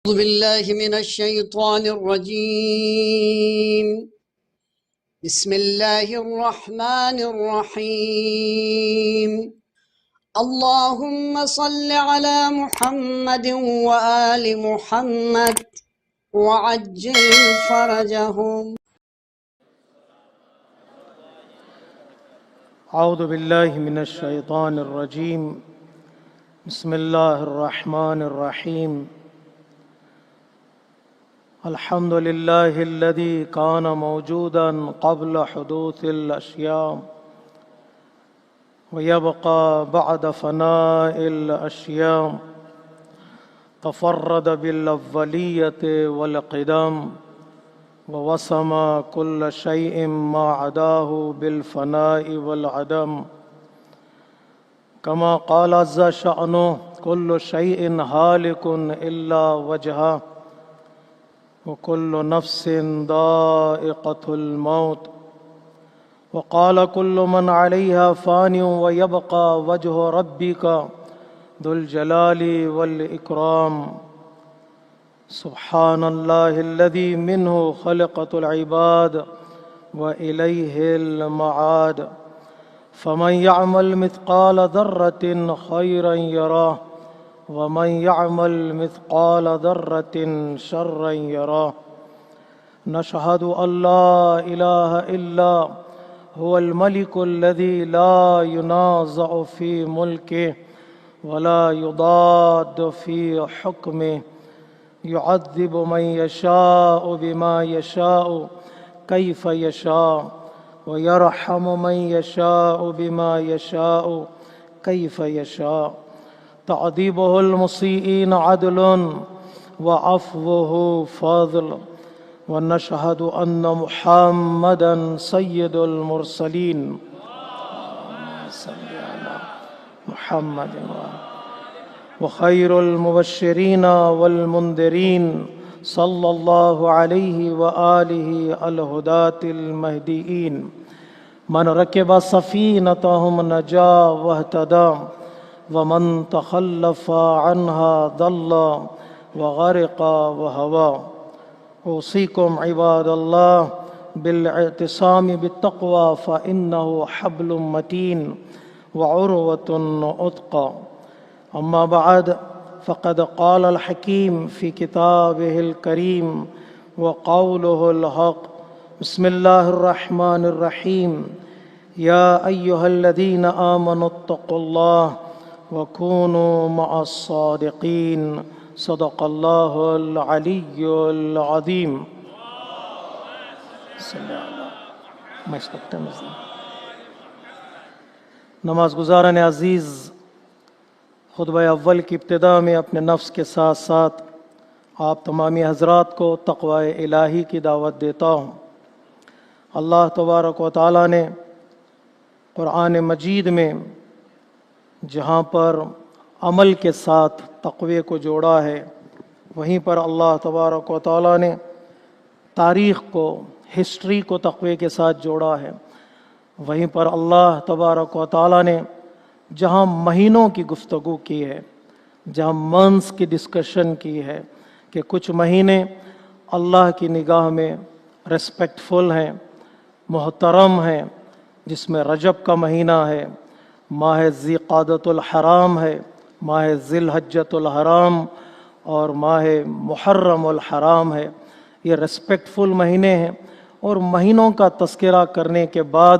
أعوذ بالله من الشيطان الرجيم. بسم الله الرحمن الرحيم. اللهم صل على محمد وآل محمد وعجل فرجهم. أعوذ بالله من الشيطان الرجيم. بسم الله الرحمن الرحيم. الحمد لله الذي كان موجودا قبل حدوث الأشياء ويبقى بعد فناء الأشياء. تفرد بالأولية والقدم ووسم كل شيء ما عداه بالفناء والعدم. كما قال عز شأنه: كل شيء هالك إلا وجهه وكل نفس ذائقة الموت. وقال: كل من عليها فان ويبقى وجه ربك ذو الجلال والإكرام. سبحان الله الذي منه خلقت العباد وإليه المعاد. فمن يعمل مثقال ذرة خيرا يراه ومن يعمل مثقال ذرة شرا يراه. نشهد أن لا إله إلا هو الملك الذي لا ينازع في ملكه ولا يضاد في حكمه. يعذب من يشاء بما يشاء كيف يشاء ويرحم من يشاء بما يشاء كيف يشاء. تعذيبه المسيئين عدل وعفوه فضل. ونشهد أن محمدا سيد المرسلين. صل على محمد وخير المبشرين والمنذرين صلى الله عليه وآله الهداة المهديين. من ركب سفينتهم نجا واهتدى ومن تخلف عنها ضل وغرق وهوى. أوصيكم عباد الله بالاعتصام بالتقوى فإنه حبل متين وعروة أثقى. أما بعد فقد قال الحكيم في كتابه الكريم وقوله الحق. بسم الله الرحمن الرحيم. يا أيها الذين آمنوا اتقوا الله وكونوا مع الصادقين. صدق الله العلي العظيم. نماز گزاران عزیز، خطبہ اول کی ابتدا میں اپنے نفس کے ساتھ ساتھ آپ تمامی حضرات کو تقوی الہی کی دعوت دیتا ہوں۔ اللہ تبارک و تعالیٰ نے قرآن مجید میں جہاں پر عمل کے ساتھ تقوی کو جوڑا ہے، وہیں پر اللہ تبارک و تعالیٰ نے تاریخ کو، ہسٹری کو تقوی کے ساتھ جوڑا ہے۔ وہیں پر اللہ تبارک و تعالیٰ نے جہاں مہینوں کی گفتگو کی ہے، جہاں منث کی ڈسکشن کی ہے کہ کچھ مہینے اللہ کی نگاہ میں ریسپیکٹفل ہیں، محترم ہیں، جس میں رجب کا مہینہ ہے، ماہ ذی قعدۃ الحرام ہے، ماہ ذی الحجۃ الحرام اور ماہ محرم الحرام ہے۔ یہ ریسپیکٹفل مہینے ہیں، اور مہینوں کا تذکرہ کرنے کے بعد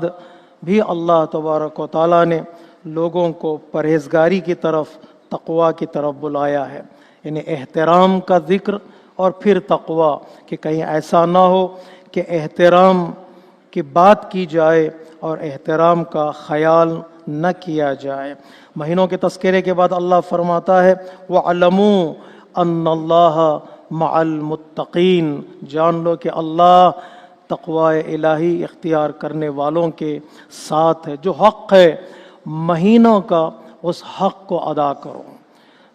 بھی اللہ تبارک و تعالیٰ نے لوگوں کو پرہیزگاری کی طرف، تقوی کی طرف بلایا ہے، یعنی احترام کا ذکر اور پھر تقوی، کہ کہیں ایسا نہ ہو کہ احترام کی بات کی جائے اور احترام کا خیال نہ کیا جائے۔ مہینوں کے تذکرے کے بعد اللہ فرماتا ہے: وَعْلَمُوا أَنَّ اللَّهَ مَعَ الْمُتَّقِينَ۔ جان لو کہ اللہ تقوی الہی اختیار کرنے والوں کے ساتھ ہے۔ جو حق ہے مہینوں کا، اس حق کو ادا کرو،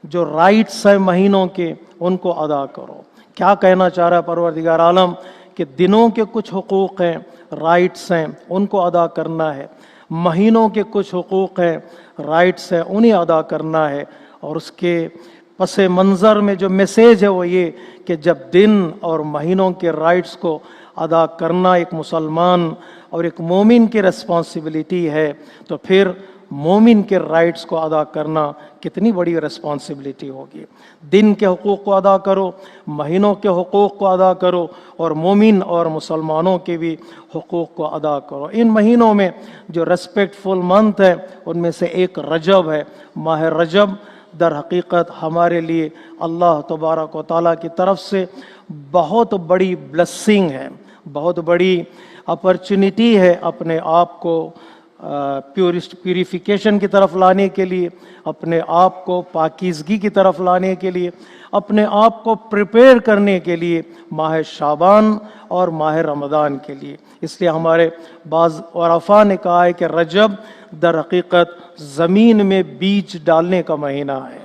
جو رائٹس ہیں مہینوں کے، ان کو ادا کرو۔ کیا کہنا چاہ رہا ہے پروردگار عالم؟ کہ دنوں کے کچھ حقوق ہیں، رائٹس ہیں، ان کو ادا کرنا ہے۔ مہینوں کے کچھ حقوق ہیں، رائٹس ہیں، انہیں ادا کرنا ہے، اور اس کے پس منظر میں جو میسیج ہے وہ یہ کہ جب دن اور مہینوں کے رائٹس کو ادا کرنا ایک مسلمان اور ایک مومن کی ریسپانسبلٹی ہے، تو پھر مومن کے رائٹس کو ادا کرنا کتنی بڑی ریسپانسبلٹی ہوگی۔ دن کے حقوق کو ادا کرو، مہینوں کے حقوق کو ادا کرو، اور مومن اور مسلمانوں کے بھی حقوق کو ادا کرو۔ ان مہینوں میں جو ریسپیکٹ فل منتھ ہے ان میں سے ایک رجب ہے۔ ماہ رجب در حقیقت ہمارے لیے اللہ تبارک و تعالیٰ کی طرف سے بہت بڑی بلیسنگ ہے، بہت بڑی اپرچونٹی ہے اپنے آپ کو پیوریفیکیشن کی طرف لانے کے لیے، اپنے آپ کو پاکیزگی کی طرف لانے کے لیے، اپنے آپ کو پریپیئر کرنے کے لیے ماہ شعبان اور ماہ رمضان کے لیے۔ اس لیے ہمارے بعض عرفاء نے کہا ہے کہ رجب در حقیقت زمین میں بیج ڈالنے کا مہینہ ہے،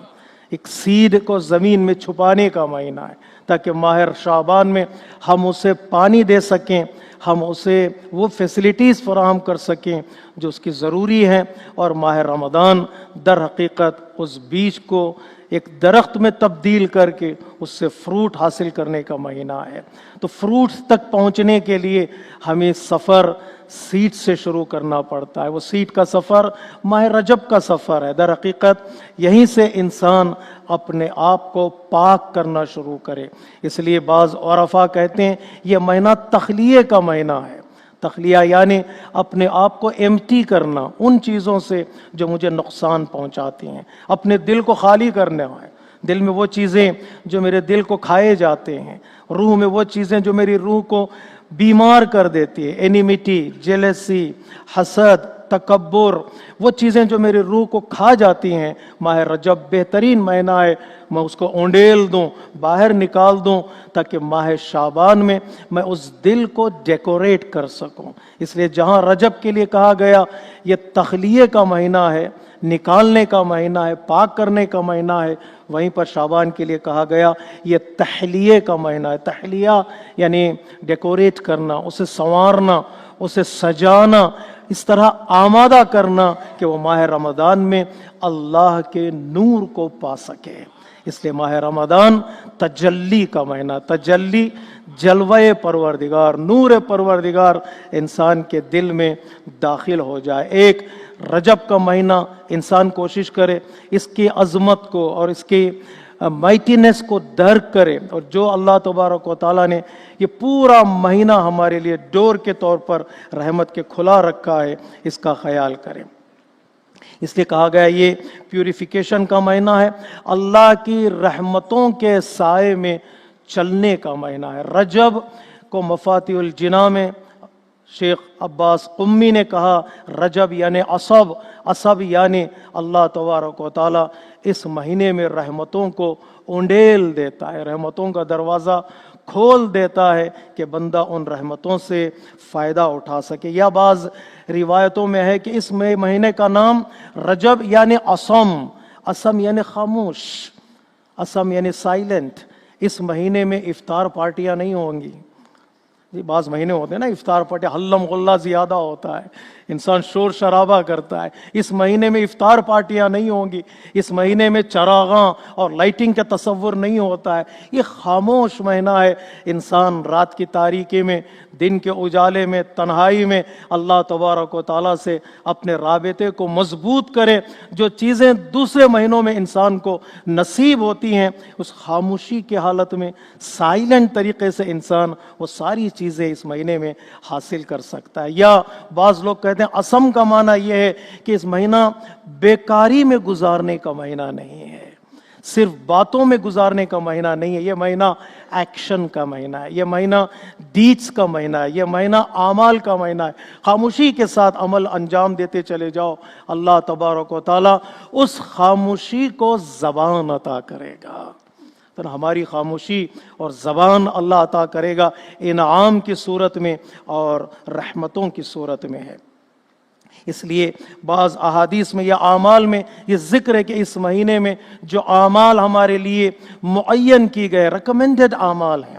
ایک سیڈ کو زمین میں چھپانے کا مہینہ ہے، تاکہ ماہ شعبان میں ہم اسے پانی دے سکیں، ہم اسے وہ فیسلٹیز فراہم کر سکیں جو اس کی ضروری ہیں، اور ماہ رمضان در حقیقت اس بیج کو ایک درخت میں تبدیل کر کے اس سے فروٹ حاصل کرنے کا مہینہ ہے۔ تو فروٹس تک پہنچنے کے لیے ہمیں سفر سیڈ سے شروع کرنا پڑتا ہے۔ وہ سیڈ کا سفر ماہ رجب کا سفر ہے۔ در حقیقت یہیں سے انسان اپنے آپ کو پاک کرنا شروع کرے۔ اس لیے بعض عرفاء کہتے ہیں یہ مہینہ تخلیے کا مہینہ ہے۔ تخلیہ یعنی اپنے آپ کو ایمٹی کرنا ان چیزوں سے جو مجھے نقصان پہنچاتی ہیں، اپنے دل کو خالی کرنا ہے۔ دل میں وہ چیزیں جو میرے دل کو کھائے جاتے ہیں، روح میں وہ چیزیں جو میری روح کو بیمار کر دیتی ہے، اینیمیٹی، جیلسی، حسد، تکبر، وہ چیزیں جو میری روح کو کھا جاتی ہیں، ماہ رجب بہترین مہینہ ہے، میں اس کو اونڈیل دوں، باہر نکال دوں، تاکہ ماہ شعبان میں میں اس دل کو ڈیکوریٹ کر سکوں۔ اس لیے جہاں رجب کے لیے کہا گیا یہ تخلیے کا مہینہ ہے، نکالنے کا مہینہ ہے، پاک کرنے کا مہینہ ہے، وہیں پر شعبان کے لیے کہا گیا یہ تحلیے کا مہینہ ہے۔ تحلیہ یعنی ڈیکوریٹ کرنا، اسے سنوارنا، اسے سجانا، اس طرح آمادہ کرنا کہ وہ ماہ رمضان میں اللہ کے نور کو پا سکے۔ اس لیے ماہ رمضان تجلی کا مہینہ، تجلی، جلوہ پروردگار، نور پروردگار انسان کے دل میں داخل ہو جائے۔ ایک رجب کا مہینہ انسان کوشش کرے اس کی عظمت کو اور اس کی مائٹینس کو درک کرے، اور جو اللہ تبارک و تعالیٰ نے یہ پورا مہینہ ہمارے لیے ڈور کے طور پر رحمت کے کھلا رکھا ہے، اس کا خیال کرے۔ اس لیے کہا گیا یہ پیوریفیکیشن کا مہینہ ہے، اللہ کی رحمتوں کے سائے میں چلنے کا مہینہ ہے۔ رجب کو مفاتیح الجناں میں شیخ عباس قمی نے کہا رجب یعنی عصب، عصب یعنی اللہ تبارک و تعالیٰ اس مہینے میں رحمتوں کو اونڈیل دیتا ہے، رحمتوں کا دروازہ کھول دیتا ہے کہ بندہ ان رحمتوں سے فائدہ اٹھا سکے۔ یا بعض روایتوں میں ہے کہ اس مہینے کا نام رجب یعنی عصم، عصم یعنی خاموش، عصم یعنی سائلنٹ۔ اس مہینے میں افطار پارٹیاں نہیں ہوں گی۔ جی بعض مہینے ہوتے ہیں نا افطار پارٹی، ہلم غلہ زیادہ ہوتا ہے، انسان شور شرابہ کرتا ہے۔ اس مہینے میں افطار پارٹیاں نہیں ہوں گی، اس مہینے میں چراغاں اور لائٹنگ کا تصور نہیں ہوتا ہے۔ یہ خاموش مہینہ ہے، انسان رات کی تاریکی میں، دن کے اجالے میں، تنہائی میں اللہ تبارک و تعالیٰ سے اپنے رابطے کو مضبوط کرے۔ جو چیزیں دوسرے مہینوں میں انسان کو نصیب ہوتی ہیں، اس خاموشی کی حالت میں سائلنٹ طریقے سے انسان وہ ساری چیزیں اس مہینے میں حاصل کر سکتا ہے۔ یا بعض لوگ کہتے ہیں عصم کا معنی یہ ہے کہ اس مہینہ بیکاری میں گزارنے کا مہینہ نہیں ہے، صرف باتوں میں گزارنے کا مہینہ نہیں ہے، یہ مہینہ ایکشن کا مہینہ ہے، یہ مہینہ ڈیڈز کا مہینہ ہے، یہ مہینہ اعمال کا مہینہ ہے۔ خاموشی کے ساتھ عمل انجام دیتے چلے جاؤ، اللہ تبارک و تعالیٰ اس خاموشی کو زبان عطا کرے گا۔ تو ہماری خاموشی اور زبان اللہ عطا کرے گا، انعام کی صورت میں اور رحمتوں کی صورت میں ہے۔ اس لیے بعض احادیث میں یا اعمال میں یہ ذکر ہے کہ اس مہینے میں جو اعمال ہمارے لیے معین کی گئے، ریکمینڈڈ اعمال ہیں،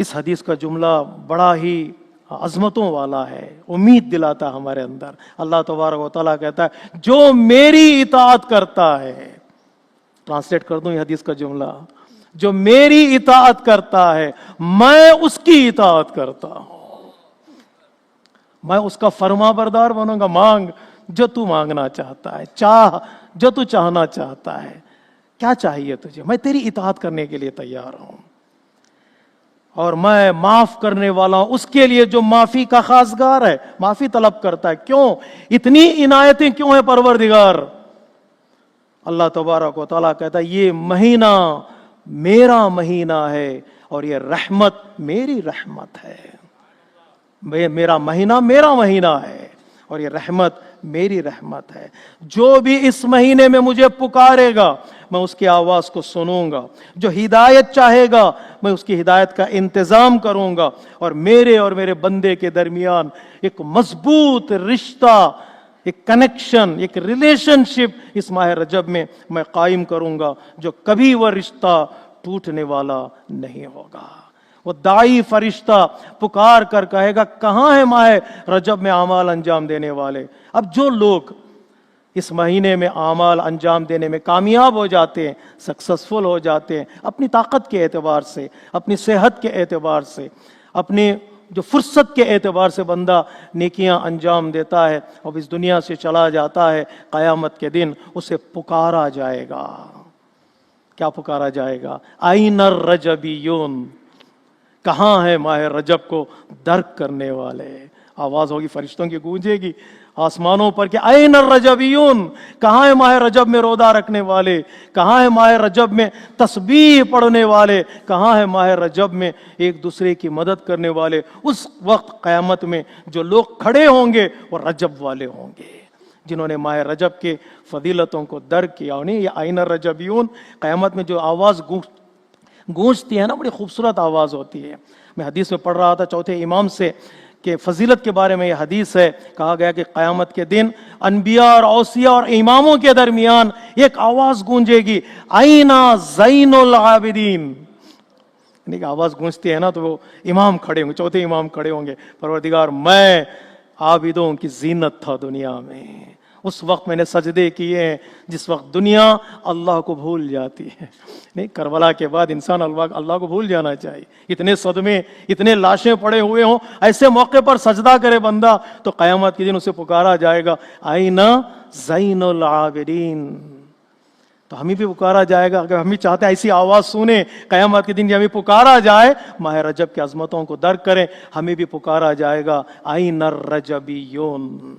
اس حدیث کا جملہ بڑا ہی عظمتوں والا ہے، امید دلاتا ہے ہمارے اندر۔ اللہ تبارک و تعالیٰ کہتا ہے جو میری اطاعت کرتا ہے، ٹرانسلیٹ کر دوں یہ حدیث کا جملہ، جو میری اطاعت کرتا ہے میں اس کی اطاعت کرتا ہوں، میں اس کا فرما بردار بنوں گا۔ مانگ جو تو مانگنا چاہتا ہے، چاہ جو تو چاہنا چاہتا ہے، کیا چاہیے تجھے، میں تیری اطاعت کرنے کے لیے تیار ہوں، اور میں معاف کرنے والا ہوں اس کے لیے جو معافی کا خواستگار ہے، معافی طلب کرتا ہے۔ کیوں اتنی عنایتیں کیوں ہیں پروردگار؟ اللہ تبارک و تعالیٰ کہتا ہے یہ مہینہ میرا مہینہ ہے اور یہ رحمت میری رحمت ہے۔ میرا مہینہ ہے اور یہ رحمت میری رحمت ہے۔ جو بھی اس مہینے میں مجھے پکارے گا میں اس کی آواز کو سنوں گا، جو ہدایت چاہے گا میں اس کی ہدایت کا انتظام کروں گا، اور میرے بندے کے درمیان ایک مضبوط رشتہ، ایک کنیکشن، ایک ریلیشن شپ اس ماہ رجب میں میں قائم کروں گا، جو کبھی وہ رشتہ ٹوٹنے والا نہیں ہوگا۔ وہ داعی فرشتہ پکار کر کہے گا کہاں ہے ماہ رجب میں اعمال انجام دینے والے؟ اب جو لوگ اس مہینے میں اعمال انجام دینے میں کامیاب ہو جاتے ہیں، سکسسفل ہو جاتے ہیں، اپنی طاقت کے اعتبار سے، اپنی صحت کے اعتبار سے، اپنی جو فرصت کے اعتبار سے بندہ نیکیاں انجام دیتا ہے اور اس دنیا سے چلا جاتا ہے، قیامت کے دن اسے پکارا جائے گا۔ کیا پکارا جائے گا؟ آئین الرجبیون، کہاں ہے ماہ رجب کو درک کرنے والے؟ آواز ہوگی فرشتوں کی، گونجے گی آسمانوں پر کہ آئین الرجبیون، کہاں ہے ماہ رجب میں روزہ رکھنے والے، کہاں ہے ماہ رجب میں تسبیح پڑھنے والے، کہاں ہے ماہ رجب میں ایک دوسرے کی مدد کرنے والے؟ اس وقت قیامت میں جو لوگ کھڑے ہوں گے وہ رجب والے ہوں گے، جنہوں نے ماہ رجب کے فضیلتوں کو درک کیا۔ انہیں یہ آئین الرجبیون، قیامت میں جو آواز گونجتی ہے نا، بڑی خوبصورت آواز ہوتی ہے۔ میں حدیث میں پڑھ رہا تھا چوتھے امام سے کہ فضیلت کے بارے میں یہ حدیث ہے، کہا گیا کہ قیامت کے دن انبیاء اور اوصیاء اور اماموں کے درمیان ایک آواز گونجے گی، آئینہ زین العابدین۔ یعنی کہ آواز گونجتی ہے نا تو وہ امام کھڑے ہوں گے، چوتھے امام کھڑے ہوں گے، پروردگار میں عابدوں کی زینت تھا دنیا میں، اس وقت میں نے سجدے کیے ہیں جس وقت دنیا اللہ کو بھول جاتی ہے۔ نہیں، کربلا کے بعد انسان اللہ کو بھول جانا چاہیے، اتنے صدمے، اتنے لاشیں پڑے ہوئے ہوں، ایسے موقع پر سجدہ کرے بندہ تو قیامت کے دن اسے پکارا جائے گا آئینہ زین العابدین۔ تو ہمیں بھی پکارا جائے گا، اگر ہم بھی چاہتے ہیں ایسی آواز سنیں قیامت کے دن کہ ہمیں پکارا جائے، ماہ رجب کی عظمتوں کو درک کریں، ہمیں بھی پکارا جائے گا آئین الرجبیون۔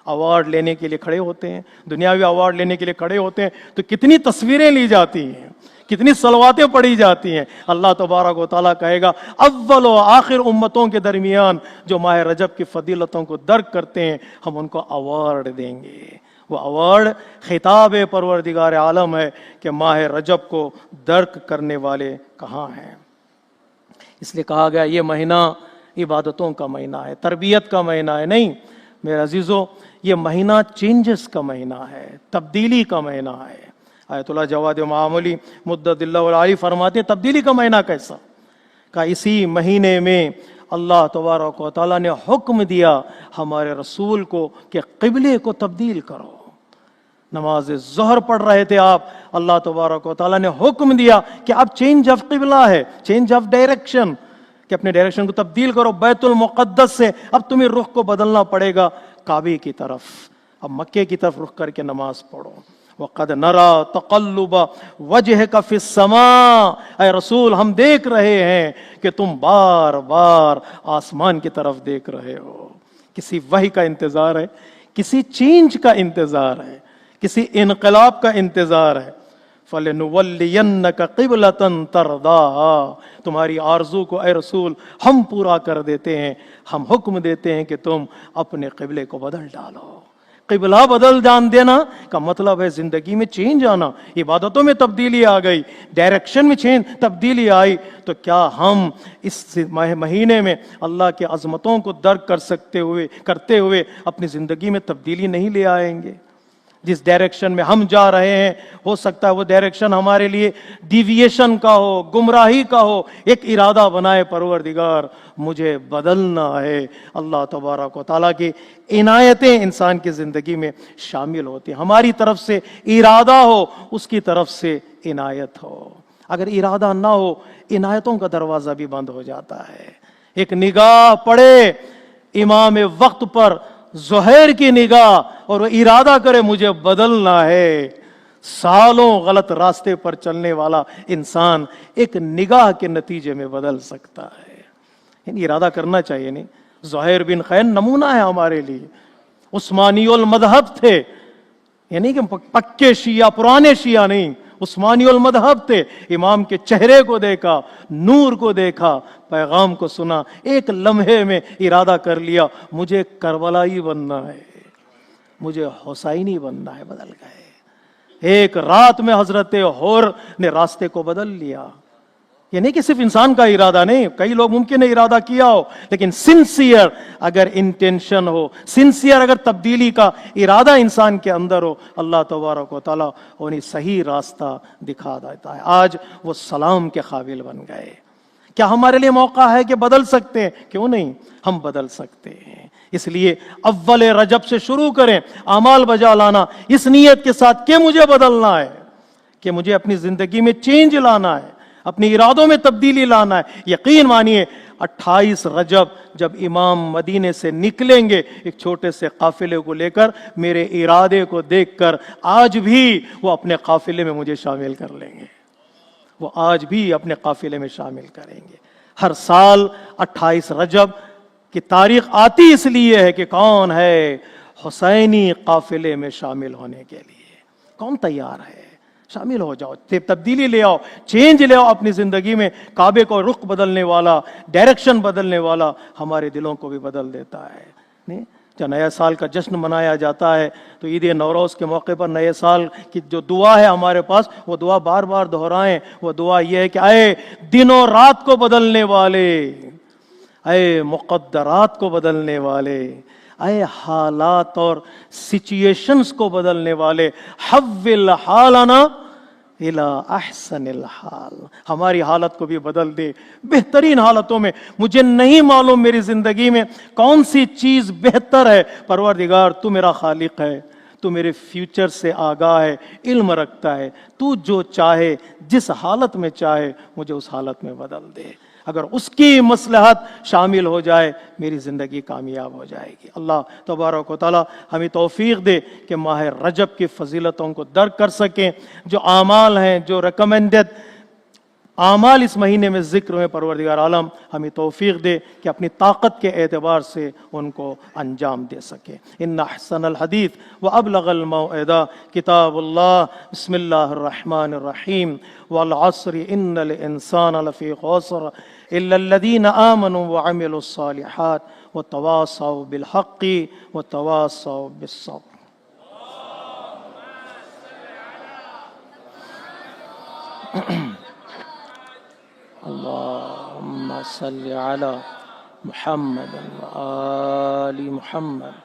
ایوارڈ لینے کے لیے کھڑے ہوتے ہیں، دنیاوی ایوارڈ لینے کے لیے کھڑے ہوتے ہیں تو کتنی تصویریں لی جاتی ہیں، کتنی صلواتیں پڑھی جاتی ہیں۔ اللہ تبارک و تعالیٰ کہے گا اول و آخر امتوں کے درمیان جو ماہ رجب کی فضیلتوں کو درک کرتے ہیں ہم ان کو ایوارڈ دیں گے۔ وہ ایوارڈ خطاب پروردگار عالم ہے کہ ماہ رجب کو درک کرنے والے کہاں ہیں۔ اس لیے کہا گیا یہ مہینہ عبادتوں کا مہینہ ہے، تربیت کا مہینہ ہے۔ نہیں میرے عزیزو، یہ مہینہ چینجز کا مہینہ ہے، تبدیلی کا مہینہ ہے۔ آیت اللہ جواد معاملی مدد اللہ علی فرماتے ہیں تبدیلی کا مہینہ کیسا؟ کہ اسی مہینے میں اللہ تبارک و تعالیٰ نے حکم دیا ہمارے رسول کو کہ قبلے کو تبدیل کرو۔ نماز ظہر پڑھ رہے تھے آپ، اللہ تبارک و تعالیٰ نے حکم دیا کہ اب چینج آف قبلہ ہے، چینج آف ڈائریکشن، کہ اپنے ڈائریکشن کو تبدیل کرو۔ بیت المقدس سے اب تمہیں رخ کو بدلنا پڑے گا کعبے کی طرف، اب مکے کی طرف رخ کر کے نماز پڑھو۔ وَقَدْ نَرَى تَقَلُّبَ وَجْهِكَ فِي السَّمَاءِ، اے رسول ہم دیکھ رہے ہیں کہ تم بار بار آسمان کی طرف دیکھ رہے ہو۔ کسی وحی کا انتظار ہے، کسی چینج کا انتظار ہے، کسی انقلاب کا انتظار ہے۔ فَلَنُوَلِّيَنَّكَ قِبْلَةً تَرْضَاهَا، تمہاری آرزو کو اے رسول ہم پورا کر دیتے ہیں، ہم حکم دیتے ہیں کہ تم اپنے قبلے کو بدل ڈالو۔ قبلہ بدل جان دینا کا مطلب ہے زندگی میں چینج آنا، عبادتوں میں تبدیلی آ گئی، ڈائریکشن میں تبدیلی آئی۔ تو کیا ہم اس مہینے میں اللہ کے عظمتوں کو درک کرتے ہوئے اپنی زندگی میں تبدیلی نہیں لے آئیں گے؟ جس ڈائریکشن میں ہم جا رہے ہیں ہو سکتا ہے وہ ڈائریکشن ہمارے لیے ڈیویشن کا ہو، گمراہی کا ہو، ایک ارادہ بنائے پروردگار مجھے بدلنا ہے۔ اللہ تبارک و تعالیٰ کی عنایتیں انسان کی زندگی میں شامل ہوتی ہیں، ہماری طرف سے ارادہ ہو، اس کی طرف سے عنایت ہو۔ اگر ارادہ نہ ہو عنایتوں کا دروازہ بھی بند ہو جاتا ہے۔ ایک نگاہ پڑے امام وقت پر، زہیر کی نگاہ، اور وہ ارادہ کرے مجھے بدلنا ہے، سالوں غلط راستے پر چلنے والا انسان ایک نگاہ کے نتیجے میں بدل سکتا ہے۔ یعنی ارادہ کرنا چاہیے۔ نہیں، زہیر بن خین نمونہ ہے ہمارے لیے، عثمانی المذہب تھے، یعنی کہ پکے شیعہ، پرانے شیعہ نہیں، عثمانی المذہب تھے۔ امام کے چہرے کو دیکھا، نور کو دیکھا، پیغام کو سنا، ایک لمحے میں ارادہ کر لیا مجھے کربلائی بننا ہے، مجھے حسینی بننا ہے، بدل گئے۔ ایک رات میں حضرت حور نے راستے کو بدل لیا۔ یہ نہیں کہ صرف انسان کا ارادہ نہیں، کئی لوگ ممکن ہے ارادہ کیا ہو، لیکن سنسیئر اگر انٹینشن ہو، سنسیئر اگر تبدیلی کا ارادہ انسان کے اندر ہو، اللہ تبارک و تعالیٰ انہیں صحیح راستہ دکھا دیتا ہے۔ آج وہ سلام کے قابل بن گئے۔ کیا ہمارے لیے موقع ہے کہ بدل سکتے ہیں؟ کیوں نہیں، ہم بدل سکتے ہیں۔ اس لیے اول رجب سے شروع کریں اعمال بجا لانا، اس نیت کے ساتھ کہ مجھے بدلنا ہے، کہ مجھے اپنی زندگی میں چینج لانا ہے، اپنی ارادوں میں تبدیلی لانا ہے۔ یقین مانیے 28 رجب جب امام مدینے سے نکلیں گے ایک چھوٹے سے قافلے کو لے کر، میرے ارادے کو دیکھ کر آج بھی وہ اپنے قافلے میں مجھے شامل کر لیں گے، وہ آج بھی اپنے قافلے میں شامل کریں گے۔ ہر سال 28 رجب کی تاریخ آتی اس لیے ہے کہ کون ہے حسینی قافلے میں شامل ہونے کے لیے، کون تیار ہے؟ شامل ہو جاؤ، تبدیلی لے آؤ، چینج لے آؤ اپنی زندگی میں۔ کعبے کو رخ بدلنے والا، ڈائریکشن بدلنے والا ہمارے دلوں کو بھی بدل دیتا ہے۔ نہیں، جب نیا سال کا جشن منایا جاتا ہے تو عید نوروز کے موقع پر نئے سال کی جو دعا ہے ہمارے پاس، وہ دعا بار بار دہرائیں۔ وہ دعا یہ ہے کہ اے دن و رات کو بدلنے والے، اے مقدرات کو بدلنے والے، اے حالات اور سچویشنز کو بدلنے والے، حول حالنا الی احسن الحال، ہماری حالت کو بھی بدل دے بہترین حالتوں میں۔ مجھے نہیں معلوم میری زندگی میں کون سی چیز بہتر ہے، پروردگار تو میرا خالق ہے، تو میرے فیوچر سے آگاہ ہے، علم رکھتا ہے، تو جو چاہے جس حالت میں چاہے مجھے اس حالت میں بدل دے۔ اگر اس کی مصلحت شامل ہو جائے میری زندگی کامیاب ہو جائے گی۔ اللہ تبارک و تعالی ہمیں توفیق دے کہ ماہ رجب کی فضیلتوں کو درک کر سکیں۔ جو اعمال ہیں، جو ریکمینڈڈ اعمال اس مہینے میں ذکر میں، پروردگار عالم ہمیں توفیق دے کہ اپنی طاقت کے اعتبار سے ان کو انجام دے سکے۔ ان احسن الحدیث وابلغ الموعظہ کتاب اللہ، بسم اللہ الرحمن الرحیم، والعصر ان الانسان لفی خسر الا الذین آمنوا وعملوا الصالحات وتواصوا بالحق وتواصوا بالصبر۔ اللہم صل علی محمد وآل محمد۔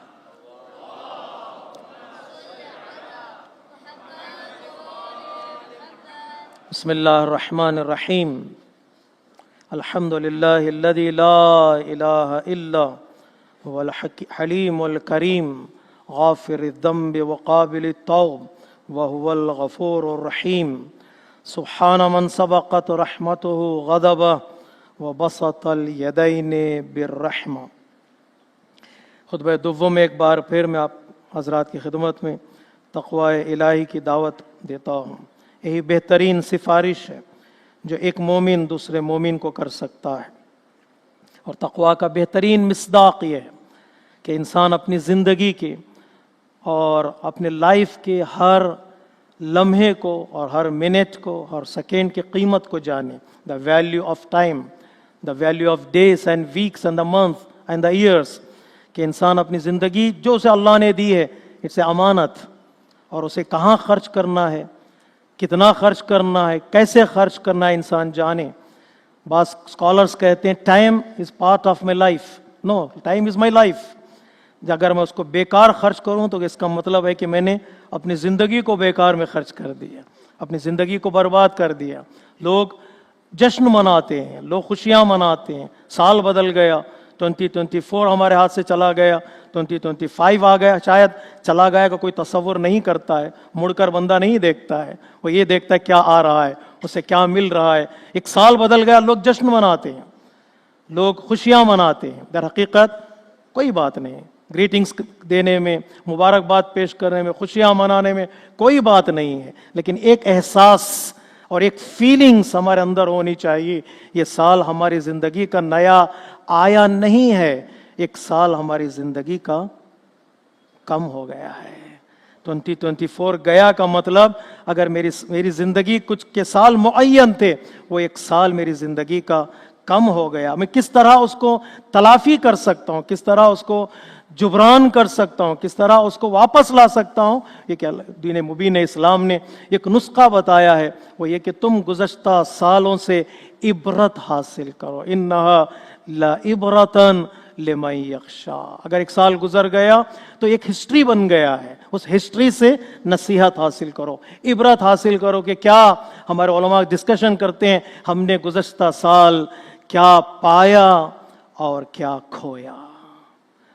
بسم اللہ الرحمن الرحیم، الحمد للہ الذی لا الہ الا هو الحلیم الکریم غافر الذنب وقابل التوب وهو الغفور الرحیم، سبحان من سبقت رحمته غضبه وبسط الیدین بالرحمہ۔ خطبہ دوم میں ایک بار پھر میں آپ حضرات کی خدمت میں تقوی الہی کی دعوت دیتا ہوں۔ یہی بہترین سفارش ہے جو ایک مومن دوسرے مومن کو کر سکتا ہے، اور تقوی کا بہترین مصداق یہ ہے کہ انسان اپنی زندگی کے اور اپنے لائف کے ہر لمحے کو اور ہر منٹ کو اور سیکنڈ کی قیمت کو جانے۔ The value of time, the value of days and weeks and the month and the years, کہ انسان اپنی زندگی جو اسے اللہ نے دی ہے اٹس اے امانت، اور اسے کہاں خرچ کرنا ہے، کتنا خرچ کرنا ہے، کیسے خرچ کرنا ہے، انسان جانے۔ بعض اسکالرس کہتے ہیں time is part of my life, no, time is my life. اگر میں اس کو بیکار خرچ کروں تو اس کا مطلب ہے کہ میں نے اپنی زندگی کو بیکار میں خرچ کر دیا، اپنی زندگی کو برباد کر دیا۔ لوگ جشن مناتے ہیں، لوگ خوشیاں مناتے ہیں، سال بدل گیا، 2024 ہمارے ہاتھ سے چلا گیا، 2025 آ گیا، شاید چلا گیا کا کوئی تصور نہیں کرتا ہے، مڑ کر بندہ نہیں دیکھتا ہے، وہ یہ دیکھتا ہے کیا آ رہا ہے، اسے کیا مل رہا ہے۔ ایک سال بدل گیا، لوگ جشن مناتے ہیں، لوگ خوشیاں مناتے ہیں۔ در حقیقت کوئی بات نہیں، گریٹنگز دینے میں، مبارکباد پیش کرنے میں، خوشیاں منانے میں کوئی بات نہیں ہے، لیکن ایک احساس اور ایک فیلنگز ہمارے اندر ہونی چاہیے، یہ سال ہماری زندگی کا نیا آیا نہیں ہے، ایک سال ہماری زندگی کا کم ہو گیا ہے۔ 2024 گیا کا مطلب اگر میری زندگی کچھ کے سال معین تھے، وہ ایک سال میری زندگی کا کم ہو گیا۔ میں کس طرح اس کو تلافی کر سکتا ہوں، کس طرح اس کو جبران کر سکتا ہوں، کس طرح اس کو واپس لا سکتا ہوں، یہ کہ دین مبین اسلام نے ایک نسخہ بتایا ہے، وہ یہ کہ تم گزشتہ سالوں سے عبرت حاصل کرو، انہا لعبرتن لمن یخشا۔ اگر ایک سال گزر گیا تو ایک ہسٹری بن گیا ہے، اس ہسٹری سے نصیحت حاصل کرو، عبرت حاصل کرو کہ کیا ہمارے علماء ڈسکشن کرتے ہیں، ہم نے گزشتہ سال کیا پایا اور کیا کھویا،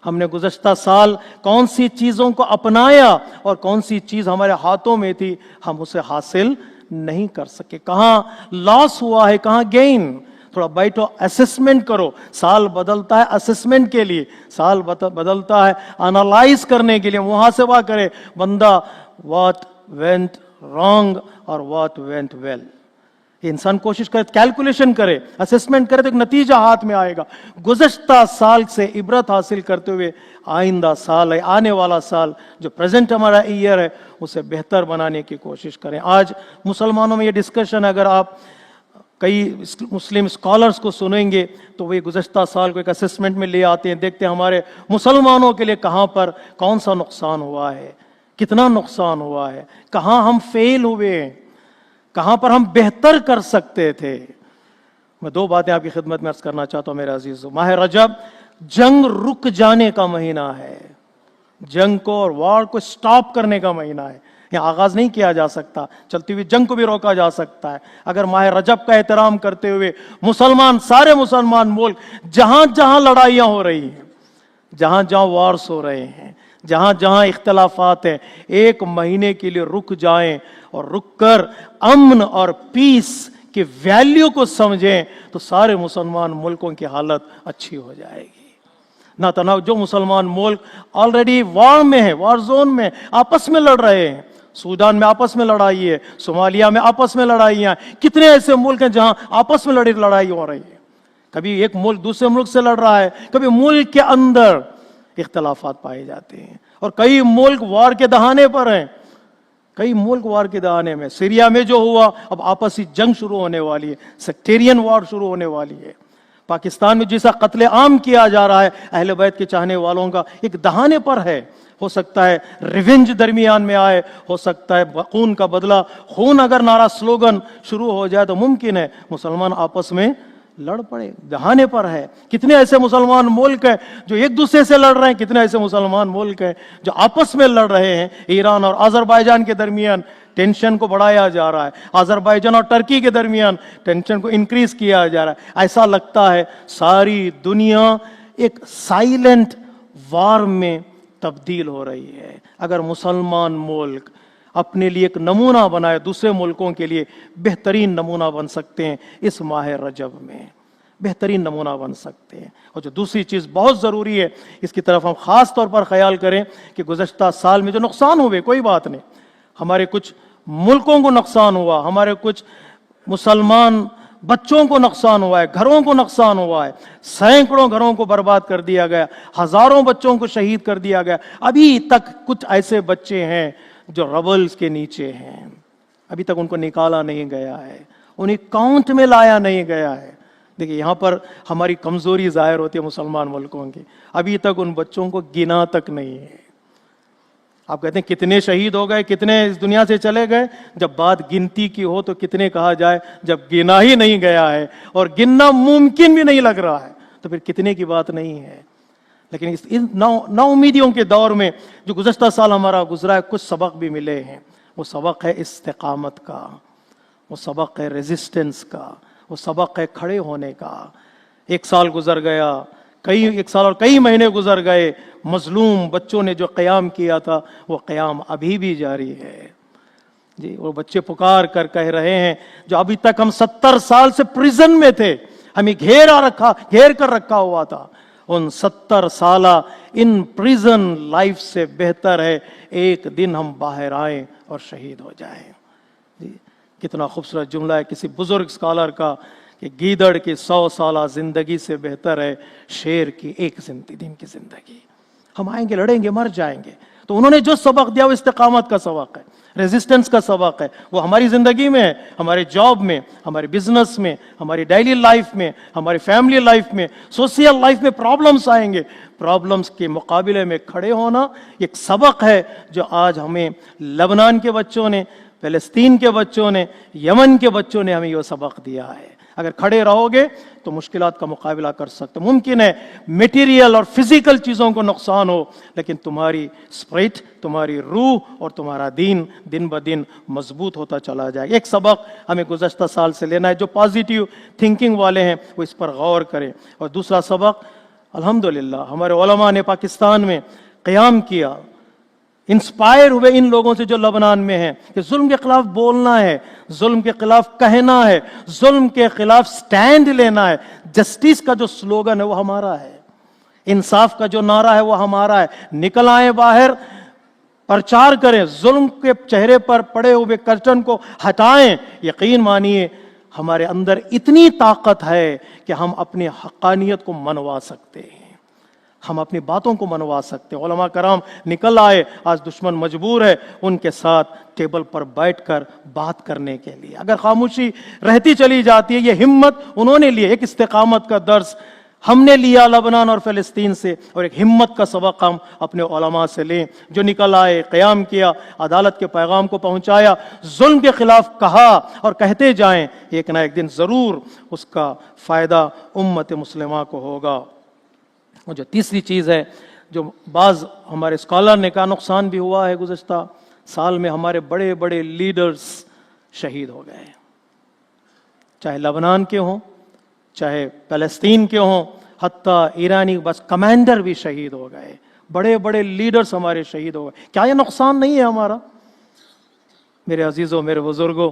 ہم نے گزشتہ سال کون سی چیزوں کو اپنایا اور کون سی چیز ہمارے ہاتھوں میں تھی ہم اسے حاصل نہیں کر سکے، کہاں لاس ہوا ہے کہاں گین۔ تھوڑا بیٹھو، اسسمنٹ کرو، سال بدلتا ہے اسسمنٹ کے لیے، سال بدلتا ہے انالائز کرنے کے لیے، محاسبہ کرے بندہ واٹ وینٹ رانگ اور واٹ وینٹ ویل۔ انسان کوشش کرے، کیلکولیشن کرے، اسسمنٹ کرے تو ایک نتیجہ ہاتھ میں آئے گا۔ گزشتہ سال سے عبرت حاصل کرتے ہوئے آئندہ سال ہے، آنے والا سال جو پریزنٹ ہمارا ایئر ہے اسے بہتر بنانے کی کوشش کریں۔ آج مسلمانوں میں یہ ڈسکشن، اگر آپ کئی مسلم اسکالرز کو سنیں گے تو وہ گزشتہ سال کو ایک اسسمنٹ میں لے آتے ہیں، دیکھتے ہیں ہمارے مسلمانوں کے لیے کہاں پر کون سا نقصان ہوا ہے، کتنا نقصان ہوا ہے، کہاں ہم فیل ہوئے ہیں، کہاں پر ہم بہتر کر سکتے تھے۔ میں دو باتیں آپ کی خدمت میں عرض کرنا چاہتا ہوں میرے عزیزو۔ ماہ رجب جنگ رک جانے کا مہینہ ہے، جنگ کو اور وار کو سٹاپ کرنے کا مہینہ ہے۔ یہاں آغاز نہیں کیا جا سکتا، چلتی ہوئی جنگ کو بھی روکا جا سکتا ہے اگر ماہ رجب کا احترام کرتے ہوئے سارے مسلمان ملک جہاں جہاں لڑائیاں ہو رہی ہیں، جہاں جہاں وارس ہو رہے ہیں، جہاں جہاں اختلافات ہیں، ایک مہینے کے لیے رک جائیں اور رک کر امن اور پیس کی ویلیو کو سمجھیں تو سارے مسلمان ملکوں کی حالت اچھی ہو جائے گی۔ نہ تنہا جو مسلمان ملک آلریڈی وار میں ہیں، وار زون میں آپس میں لڑ رہے ہیں، سودان میں آپس میں لڑائی ہے، صومالیہ میں آپس میں لڑائیاں، کتنے ایسے ملک ہیں جہاں آپس میں لڑائی ہو رہی ہے، کبھی ایک ملک دوسرے ملک سے لڑ رہا ہے، کبھی ملک کے اندر اختلافات پائے جاتے ہیں، اور کئی ملک وار کے دہانے پر ہیں، کئی ملک وار کے دہانے میں۔ سیریا میں جو ہوا، اب آپسی جنگ شروع ہونے والی ہے، سیکٹیرین وار شروع ہونے والی ہے۔ پاکستان میں جیسا قتل عام کیا جا رہا ہے اہل بیت کے چاہنے والوں کا، ایک دہانے پر ہے، ہو سکتا ہے ریونج درمیان میں آئے، ہو سکتا ہے خون کا بدلہ، خون اگر نعرہ سلوگن شروع ہو جائے تو ممکن ہے مسلمان آپس میں لڑ پڑے، دہانے پر ہے۔ کتنے ایسے مسلمان ملک ہیں جو ایک دوسرے سے لڑ رہے ہیں، کتنے ایسے مسلمان ملک ہیں جو آپس میں لڑ رہے ہیں۔ ایران اور آذربائیجان کے درمیان ٹینشن کو بڑھایا جا رہا ہے، آذربائیجان اور ترکی کے درمیان ٹینشن کو انکریز کیا جا رہا ہے۔ ایسا لگتا ہے ساری دنیا ایک سائلنٹ وار میں تبدیل ہو رہی ہے۔ اگر مسلمان ملک اپنے لیے ایک نمونہ بنائے، دوسرے ملکوں کے لیے بہترین نمونہ بن سکتے ہیں اس ماہ رجب میں، بہترین نمونہ بن سکتے ہیں۔ اور جو دوسری چیز بہت ضروری ہے، اس کی طرف ہم خاص طور پر خیال کریں کہ گزشتہ سال میں جو نقصان ہوئے، کوئی بات نہیں، ہمارے کچھ ملکوں کو نقصان ہوا، ہمارے کچھ مسلمان بچوں کو نقصان ہوا ہے، گھروں کو نقصان ہوا ہے، سینکڑوں گھروں کو برباد کر دیا گیا، ہزاروں بچوں کو شہید کر دیا گیا۔ ابھی تک کچھ ایسے بچے ہیں جو ربلز کے نیچے ہیں، ابھی تک ان کو نکالا نہیں گیا ہے، انہیں کاؤنٹ میں لایا نہیں گیا ہے۔ دیکھیں یہاں پر ہماری کمزوری ظاہر ہوتی ہے مسلمان ملکوں کی، ابھی تک ان بچوں کو گنا تک نہیں ہے۔ آپ کہتے ہیں کتنے شہید ہو گئے، کتنے اس دنیا سے چلے گئے، جب بات گنتی کی ہو تو کتنے کہا جائے، جب گنا ہی نہیں گیا ہے اور گننا ممکن بھی نہیں لگ رہا ہے تو پھر کتنے کی بات نہیں ہے۔ لیکن ان نا امیدیوں کے دور میں جو گزشتہ سال ہمارا گزرا ہے، کچھ سبق بھی ملے ہیں. وہ سبق ہے استقامت کا، وہ سبق ہے ریزسٹنس کا، وہ سبق ہے کھڑے ہونے کا. ایک سال گزر گیا، ایک سال اور کئی مہینے گزر گئے، مظلوم بچوں نے جو قیام کیا تھا وہ قیام ابھی بھی جاری ہے. جی وہ بچے پکار کر کہہ رہے ہیں جو ابھی تک ہم 70 سال سے پریزن میں تھے، ہمیں گھیر کر رکھا ہوا تھا، ان 70 سالہ ان پریزن لائف سے بہتر ہے ایک دن ہم باہر آئیں اور شہید ہو جائیں. جی کتنا خوبصورت جملہ ہے کسی بزرگ اسکالر کا کہ گیدڑ کی 100 سالہ زندگی سے بہتر ہے شیر کی ایک دن کی زندگی. ہم آئیں گے، لڑیں گے، مر جائیں گے. تو انہوں نے جو سبق دیا وہ استقامت کا سبق ہے، ریزسٹنس کا سبق ہے. وہ ہماری زندگی میں ہے، ہمارے جاب میں، ہمارے بزنس میں، ہماری ڈیلی لائف میں، ہماری فیملی لائف میں، سوشل لائف میں پرابلمس آئیں گے. پرابلمس کے مقابلے میں کھڑے ہونا ایک سبق ہے جو آج ہمیں لبنان کے بچوں نے، فلسطین کے بچوں نے، یمن کے بچوں نے ہمیں یہ سبق دیا ہے. اگر کھڑے رہو گے تو مشکلات کا مقابلہ کر سکتے. ممکن ہے میٹیریل اور فزیکل چیزوں کو نقصان ہو، لیکن تمہاری اسپرٹ، تمہاری روح اور تمہارا دن بدن مضبوط ہوتا چلا جائے. ایک سبق ہمیں گزشتہ سال سے لینا ہے، جو پازیٹیو تھنکنگ والے ہیں وہ اس پر غور کریں. اور دوسرا سبق، الحمدللہ ہمارے علماء نے پاکستان میں قیام کیا، انسپائر ہوئے ان لوگوں سے جو لبنان میں ہیں کہ ظلم کے خلاف بولنا ہے، ظلم کے خلاف کہنا ہے، ظلم کے خلاف سٹینڈ لینا ہے. جسٹس کا جو سلوگن ہے وہ ہمارا ہے، انصاف کا جو نعرہ ہے وہ ہمارا ہے. نکل آئیں باہر، پرچار کریں، ظلم کے چہرے پر پڑے ہوئے کرٹن کو ہٹائیں. یقین مانیے ہمارے اندر اتنی طاقت ہے کہ ہم اپنی حقانیت کو منوا سکتے ہیں، ہم اپنی باتوں کو منوا سکتے ہیں. علماء کرام نکل آئے، آج دشمن مجبور ہے ان کے ساتھ ٹیبل پر بیٹھ کر بات کرنے کے لیے. اگر خاموشی رہتی چلی جاتی ہے، یہ ہمت انہوں نے لی. ایک استقامت کا درس ہم نے لیا لبنان اور فلسطین سے، اور ایک ہمت کا سبق ہم اپنے علماء سے لیں جو نکل آئے، قیام کیا، عدالت کے پیغام کو پہنچایا، ظلم کے خلاف کہا اور کہتے جائیں. ایک نہ ایک دن ضرور اس کا فائدہ امت مسلمہ کو ہوگا. اور جو تیسری چیز ہے جو بعض ہمارے اسکالر نے کہا نقصان بھی ہوا ہے، گزشتہ سال میں ہمارے بڑے بڑے لیڈرز شہید ہو گئے، چاہے لبنان کے ہوں، چاہے فلسطین کے ہوں، حتیٰ ایرانی بس کمانڈر بھی شہید ہو گئے. بڑے بڑے لیڈرز ہمارے شہید ہو گئے. کیا یہ نقصان نہیں ہے ہمارا؟ میرے عزیزوں، میرے بزرگوں،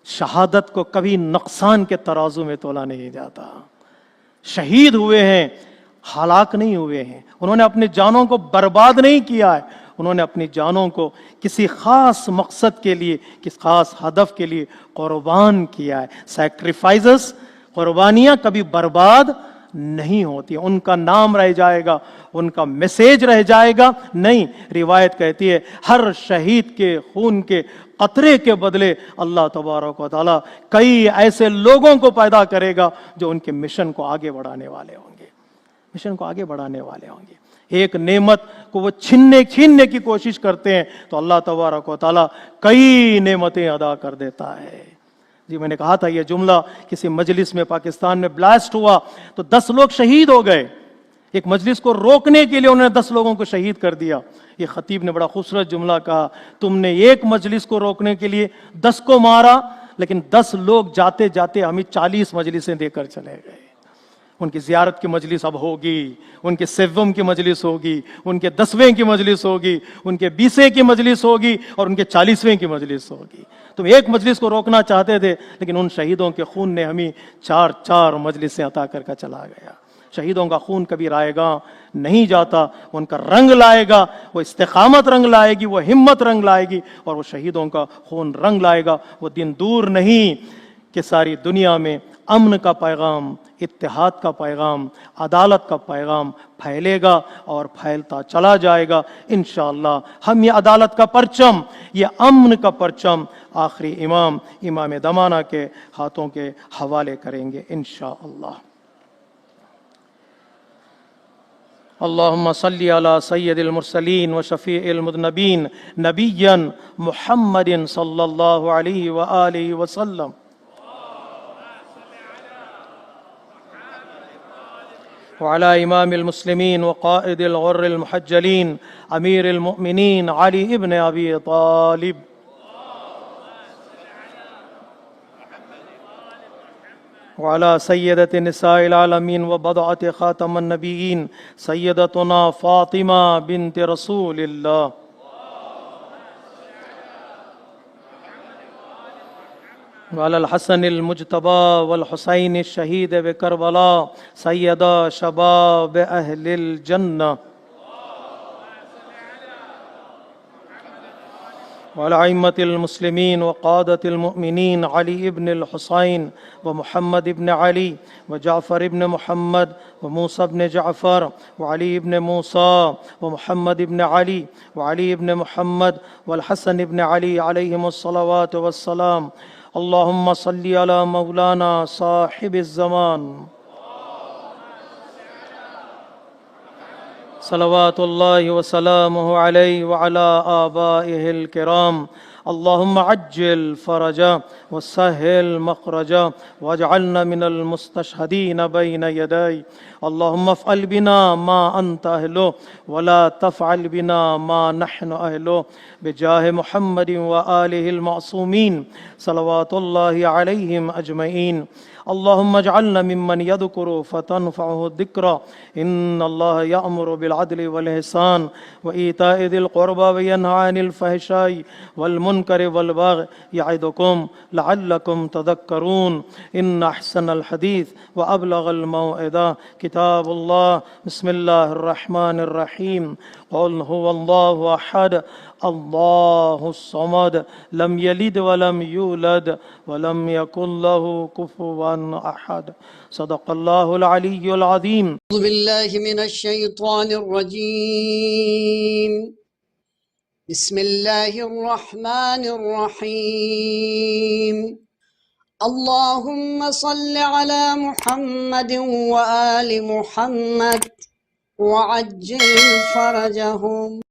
شہادت کو کبھی نقصان کے ترازو میں تولا نہیں جاتا. شہید ہوئے ہیں، ہلاک نہیں ہوئے ہیں. انہوں نے اپنی جانوں کو برباد نہیں کیا ہے، انہوں نے اپنی جانوں کو کسی خاص مقصد کے لیے، کسی خاص ہدف کے لیے قربان کیا ہے. سیکریفائسز، قربانیاں کبھی برباد نہیں ہوتی. ان کا نام رہ جائے گا، ان کا میسیج رہ جائے گا نہیں. روایت کہتی ہے ہر شہید کے خون کے قطرے کے بدلے اللہ تبارک و تعالیٰ کئی ایسے لوگوں کو پیدا کرے گا جو ان کے مشن کو آگے بڑھانے والے ہوں گے، مشن کو آگے بڑھانے والے ہوں گے. ایک نعمت کو وہ چھیننے کی کوشش کرتے ہیں تو اللہ تبارک و تعالیٰ کئی نعمتیں ادا کر دیتا ہے. جی میں نے کہا تھا یہ جملہ کسی مجلس میں پاکستان میں بلاسٹ ہوا تو 10 لوگ شہید ہو گئے. ایک مجلس کو روکنے کے لیے انہوں نے 10 لوگوں کو شہید کر دیا. یہ خطیب نے بڑا خوبصورت جملہ کہا، تم نے ایک مجلس کو روکنے کے لیے 10 کو مارا، لیکن 10 لوگ جاتے جاتے ہمیں 40 مجلسیں دے کر چلے گئے. ان کی زیارت کی مجلس اب ہوگی، ان کے 7ویں کی مجلس ہوگی، ان کے 10ویں کی مجلس ہوگی، ان کے 20ویں کی مجلس ہوگی اور ان کے 40ویں کی مجلس ہوگی. تم ایک مجلس کو روکنا چاہتے تھے، لیکن ان شہیدوں کے خون نے ہمیں 4 مجلسیں عطا کر کے چلا گیا. شہیدوں کا خون کبھی رائے گا نہیں جاتا، ان کا رنگ لائے گا، وہ استقامت رنگ لائے گی، وہ ہمت رنگ لائے گی، اور وہ شہیدوں کا خون رنگ لائے گا. وہ دن دور نہیں کہ ساری دنیا میں امن کا پیغام، اتحاد کا پیغام، عدالت کا پیغام پھیلے گا اور پھیلتا چلا جائے گا. انشاءاللہ ہم یہ عدالت کا پرچم، یہ امن کا پرچم آخری امام دمانہ کے ہاتھوں کے حوالے کریں گے انشاءاللہ. اللہم صلی علی سید المرسلین و شفیع المذنبین نبیا محمد صلی اللہ علیہ وآلہ وسلم وعلى إمام المسلمين وقائد الغر المحجلين أمير المؤمنين علي بن أبي طالب وعلى سيدة نساء العالمين وبضعة خاتم النبيين سيدتنا فاطمة بنت رسول الله وعلى الحسن المجتبى والحسين الشهيد بكربلاء سيدا شباب أهل الجنة وعلى أئمة المسلمين وقادة المؤمنين علي بن الحسين ومحمد بن علي وجعفر بن محمد وموسى بن جعفر وعلي بن موسى ومحمد بن علي وعلي بن محمد والحسن بن علي عليهم الصلوات والسلام. اللهم صل على مولانا صاحب الزمان صلوات الله وسلامه عليه وعلى آبائه الكرام. اللهم عجل فرجا وسهل مخرجا واجعلنا من المستشهدين بين يدي. اللهم افعل بنا ما أنت أهله ولا تفعل بنا ما نحن أهله بجاه محمد وآله المعصومين صلوات الله عليهم أجمعين. اللهم اجعلنا ممن يذكر فتنفعه الذكرى. إن الله يأمر بالعدل والإحسان وإيتاء ذي القربى وينهى عن الفحشاء والمنكر والبغي يعظكم لعلكم تذكرون. إن أحسن الحديث وأبلغ الموعظة كتاب الله. بسم الله الرحمن الرحيم. قل هو الله أحد الله الصمد لم يلد ولم يولد ولم يكن له كفوا أحد. صدق الله العلي العظيم. أعوذ بالله من الشيطان الرجيم. بسم الله الرحمن الرحيم. اللهم صل على محمد وآل محمد وعجل فرجهم.